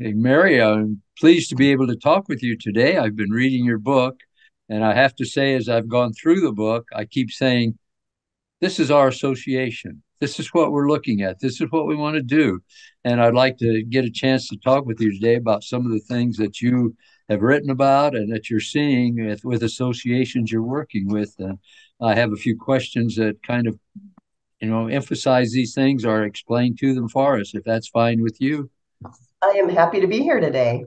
Hey, Mary, I'm pleased to be able to talk with you today. I've been reading your book, and I have to say, as I've gone through the book, I keep saying, this is our association. This is what we're looking at. This is what we want to do. And I'd like to get a chance to talk with you today about some of the things that you have written about and that you're seeing with associations you're working with. And I have a few questions that kind of, emphasize these things or explain to them for us, if that's fine with you. I am happy to be here today.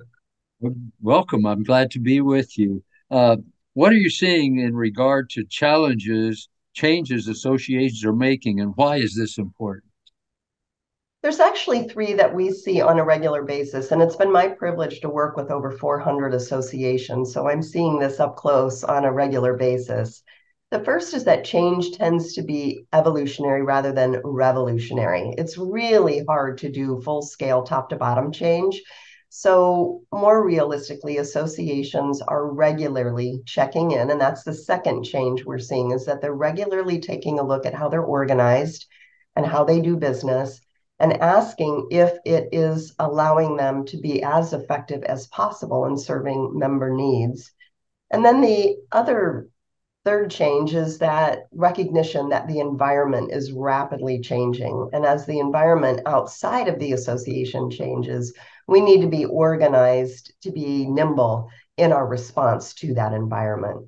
Welcome. I'm glad to be with you. Uh, what are you seeing in regard to changes associations are making, and why is this important? There's actually three that we see on a regular basis, and it's been my privilege to work with over 400 associations, so I'm seeing this up close on a regular basis. The first is that change tends to be evolutionary rather than revolutionary. It's really hard to do full scale top to bottom change. So, more realistically, associations are regularly checking in, and that's the second change we're seeing is that they're regularly taking a look at how they're organized and how they do business and asking if it is allowing them to be as effective as possible in serving member needs. And then the other third change is that recognition that the environment is rapidly changing. And as the environment outside of the association changes, we need to be organized to be nimble in our response to that environment.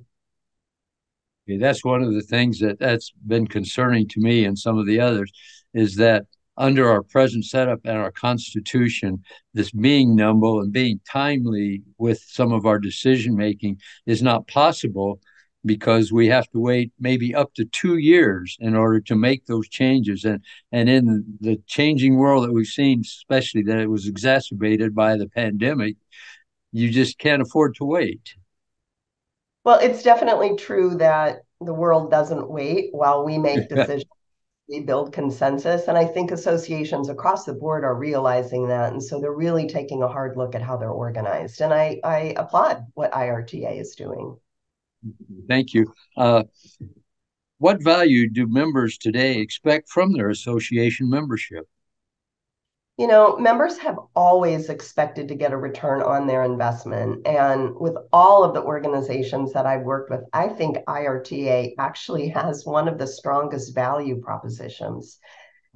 Okay, that's one of the things that's been concerning to me and some of the others is that under our present setup and our constitution, this being nimble and being timely with some of our decision making is not possible because we have to wait maybe up to 2 years in order to make those changes. And in the changing world that we've seen, especially that it was exacerbated by the pandemic, you just can't afford to wait. Well, it's definitely true that the world doesn't wait while we make decisions. We build consensus. And I think associations across the board are realizing that. And so they're really taking a hard look at how they're organized. And I applaud what IRTA is doing. Thank you. What value do members today expect from their association membership? You know, members have always expected to get a return on their investment. And with all of the organizations that I've worked with, I think IRTA actually has one of the strongest value propositions.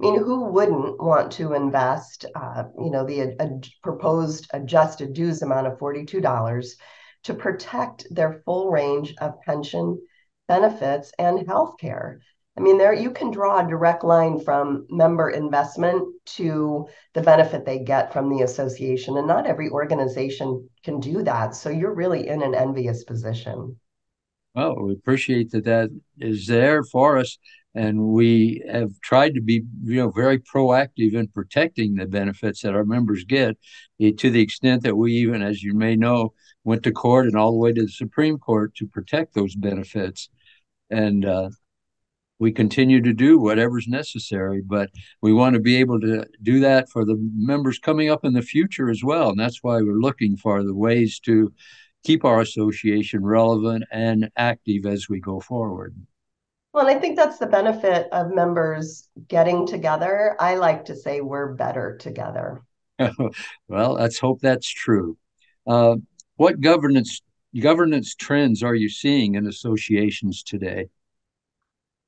I mean, who wouldn't want to invest, the proposed adjusted dues amount of $42 to protect their full range of pension benefits and health care? I mean, there you can draw a direct line from member investment to the benefit they get from the association. And not every organization can do that. So you're really in an envious position. Well, we appreciate that is there for us, and we have tried to be, very proactive in protecting the benefits that our members get, to the extent that we even, as you may know, went to court and all the way to the Supreme Court to protect those benefits. And we continue to do whatever's necessary, but we want to be able to do that for the members coming up in the future as well. And that's why we're looking for the ways to keep our association relevant and active as we go forward. Well, and I think that's the benefit of members getting together. I like to say we're better together. Well, let's hope that's true. Uh, what governance trends are you seeing in associations today?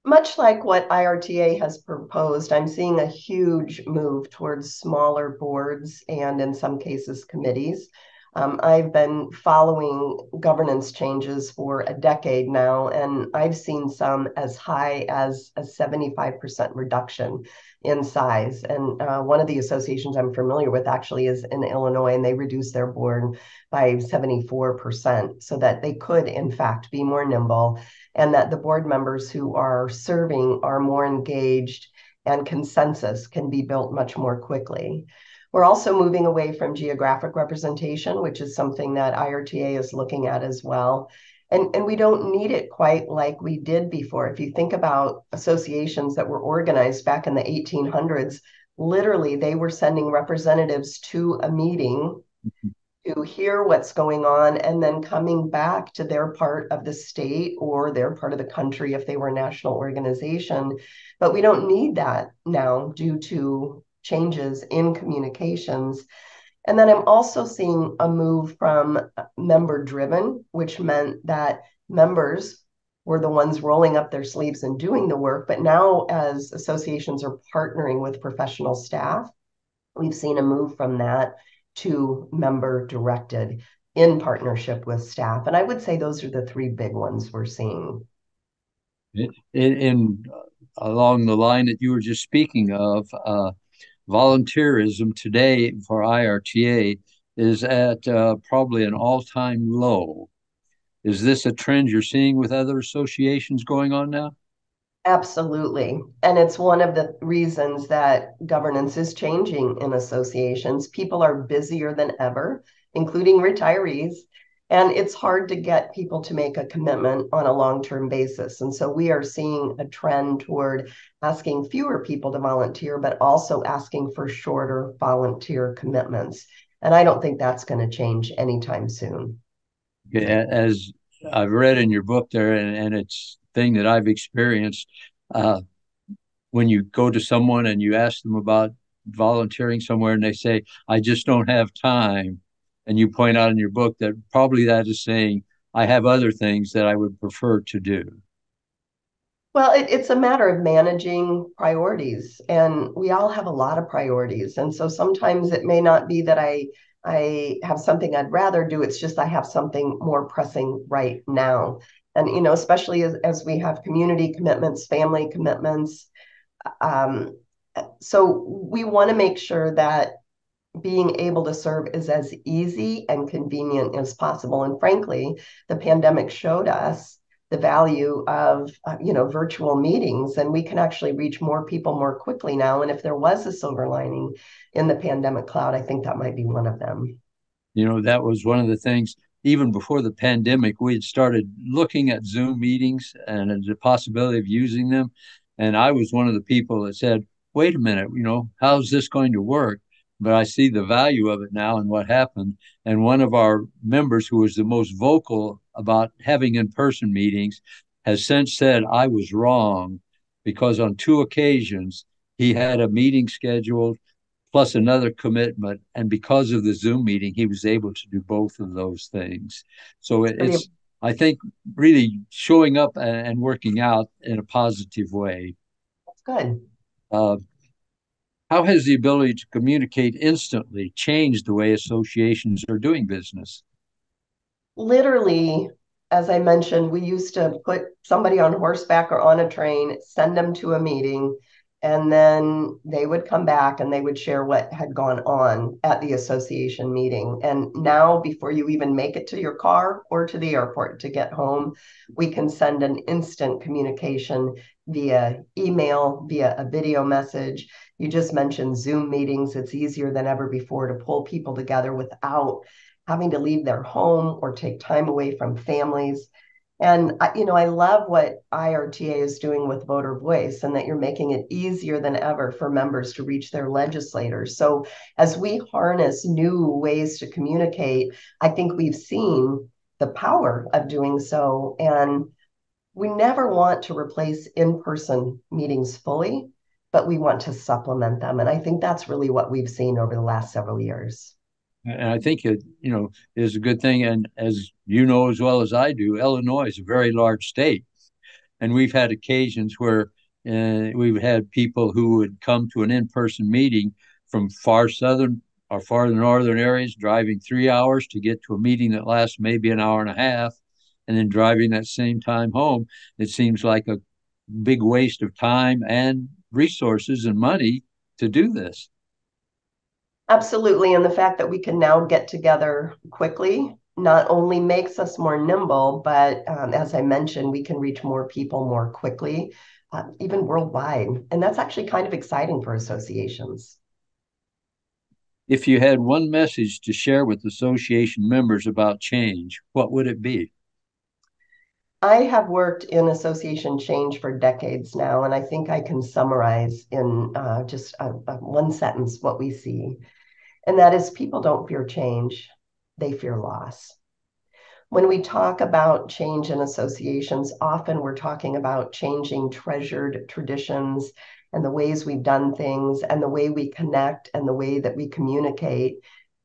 Much like what IRTA has proposed, I'm seeing a huge move towards smaller boards and, in some cases, committees. I've been following governance changes for a decade now, and I've seen some as high as a 75% reduction in size. And one of the associations I'm familiar with actually is in Illinois, and they reduced their board by 74% so that they could, in fact, be more nimble and that the board members who are serving are more engaged and consensus can be built much more quickly. We're also moving away from geographic representation, which is something that IRTA is looking at as well. And we don't need it quite like we did before. If you think about associations that were organized back in the 1800s, literally they were sending representatives to a meeting to hear what's going on and then coming back to their part of the state or their part of the country if they were a national organization. But we don't need that now due to changes in communications. And then I'm also seeing a move from member driven, which meant that members were the ones rolling up their sleeves and doing the work. But now, as associations are partnering with professional staff, we've seen a move from that to member directed in partnership with staff. And I would say those are the three big ones we're seeing. In along the line that you were just speaking of, volunteerism today for IRTA is at probably an all-time low. Is this a trend you're seeing with other associations going on now? Absolutely. And it's one of the reasons that governance is changing in associations. People are busier than ever, including retirees. And it's hard to get people to make a commitment on a long-term basis. And so we are seeing a trend toward asking fewer people to volunteer, but also asking for shorter volunteer commitments. And I don't think that's going to change anytime soon. As I've read in your book there, and it's a thing that I've experienced, uh, when you go to someone and you ask them about volunteering somewhere and they say, I just don't have time. And you point out in your book that probably that is saying, I have other things that I would prefer to do. Well, it's a matter of managing priorities, and we all have a lot of priorities. And so sometimes it may not be that I have something I'd rather do. It's just I have something more pressing right now. And especially as we have community commitments, family commitments. Um, so we want to make sure that being able to serve is as easy and convenient as possible. And frankly, the pandemic showed us the value of virtual meetings, and we can actually reach more people more quickly now. And if there was a silver lining in the pandemic cloud, I think that might be one of them. That was one of the things, even before the pandemic, we had started looking at Zoom meetings and the possibility of using them. And I was one of the people that said, wait a minute, how's this going to work? But I see the value of it now and what happened. And one of our members, who was the most vocal about having in person meetings, has since said I was wrong because on two occasions he had a meeting scheduled plus another commitment. And because of the Zoom meeting, he was able to do both of those things. So Pretty it's, I think, really showing up and working out in a positive way. good. Uh, how has the ability to communicate instantly changed the way associations are doing business? Literally, as I mentioned, we used to put somebody on horseback or on a train, send them to a meeting, and then they would come back and they would share what had gone on at the association meeting. And now, before you even make it to your car or to the airport to get home, we can send an instant communication via email, via a video message. You just mentioned Zoom meetings. It's easier than ever before to pull people together without having to leave their home or take time away from families. And I love what IRTA is doing with voter voice, and that you're making it easier than ever for members to reach their legislators. So as we harness new ways to communicate, I think we've seen the power of doing so. And we never want to replace in-person meetings fully, but we want to supplement them. And I think that's really what we've seen over the last several years. And I think it, is a good thing. And as you know as well as I do, Illinois is a very large state, and we've had occasions where we've had people who would come to an in-person meeting from far southern or far northern areas, driving 3 hours to get to a meeting that lasts maybe an hour and a half, and then driving that same time home. It seems like a big waste of time and resources and money to do this. Absolutely. And the fact that we can now get together quickly not only makes us more nimble, but as I mentioned, we can reach more people more quickly, even worldwide. And that's actually kind of exciting for associations. If you had one message to share with association members about change, what would it be? I have worked in association change for decades now, and I think I can summarize in just one sentence what we see. And that is, people don't fear change, they fear loss. When we talk about change in associations, often we're talking about changing treasured traditions and the ways we've done things and the way we connect and the way that we communicate.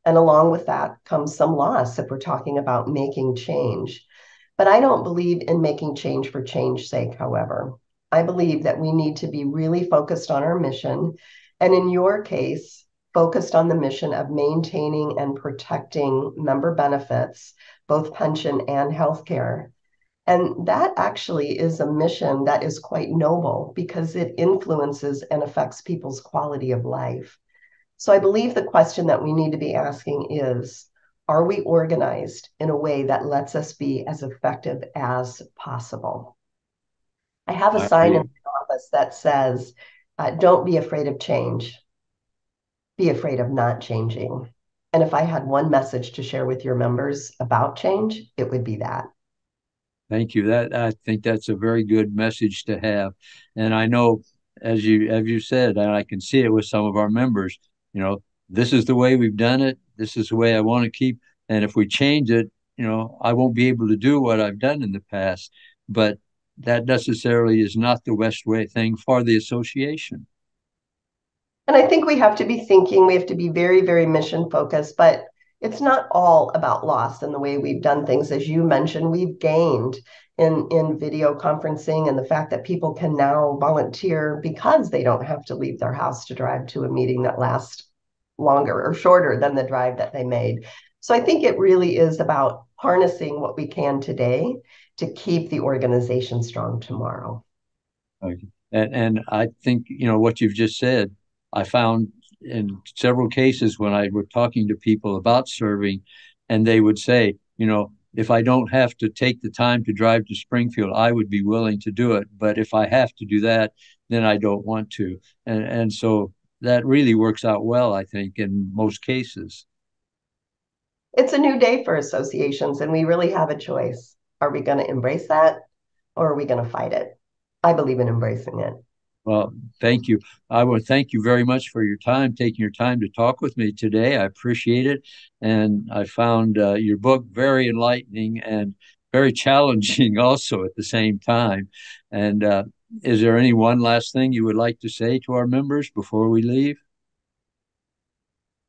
And along with that comes some loss if we're talking about making change. But I don't believe in making change for change's sake, however. I believe that we need to be really focused on our mission. And in your case, focused on the mission of maintaining and protecting member benefits, both pension and healthcare. And that actually is a mission that is quite noble because it influences and affects people's quality of life. So I believe the question that we need to be asking is, are we organized in a way that lets us be as effective as possible? I have a sign in I my office that says, don't be afraid of change, be afraid of not changing. And if I had one message to share with your members about change, it would be that. Thank you. That I think that's a very good message to have. And I know, as you said, and I can see it with some of our members, this is the way we've done it. This is the way I want to keep. And if we change it, I won't be able to do what I've done in the past. But that necessarily is not the best way thing for the association. And I think we have to be thinking, we have to be very, very mission focused, but it's not all about loss in the way we've done things. As you mentioned, we've gained in video conferencing and the fact that people can now volunteer because they don't have to leave their house to drive to a meeting that lasts longer or shorter than the drive that they made. So I think it really is about harnessing what we can today to keep the organization strong tomorrow. Okay. And I think, what you've just said, I found in several cases when I were talking to people about serving, and they would say, if I don't have to take the time to drive to Springfield, I would be willing to do it. But if I have to do that, then I don't want to. And so that really works out well, I think, in most cases. It's a new day for associations, and we really have a choice. Are we going to embrace that or are we going to fight it? I believe in embracing it. Well, thank you. I want to thank you very much for your time, taking your time to talk with me today. I appreciate it. And I found your book very enlightening and very challenging also at the same time. And is there any one last thing you would like to say to our members before we leave?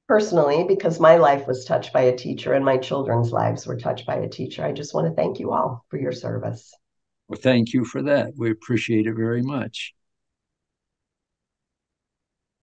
Personally, because my life was touched by a teacher and my children's lives were touched by a teacher, I just want to thank you all for your service. Well, thank you for that. We appreciate it very much.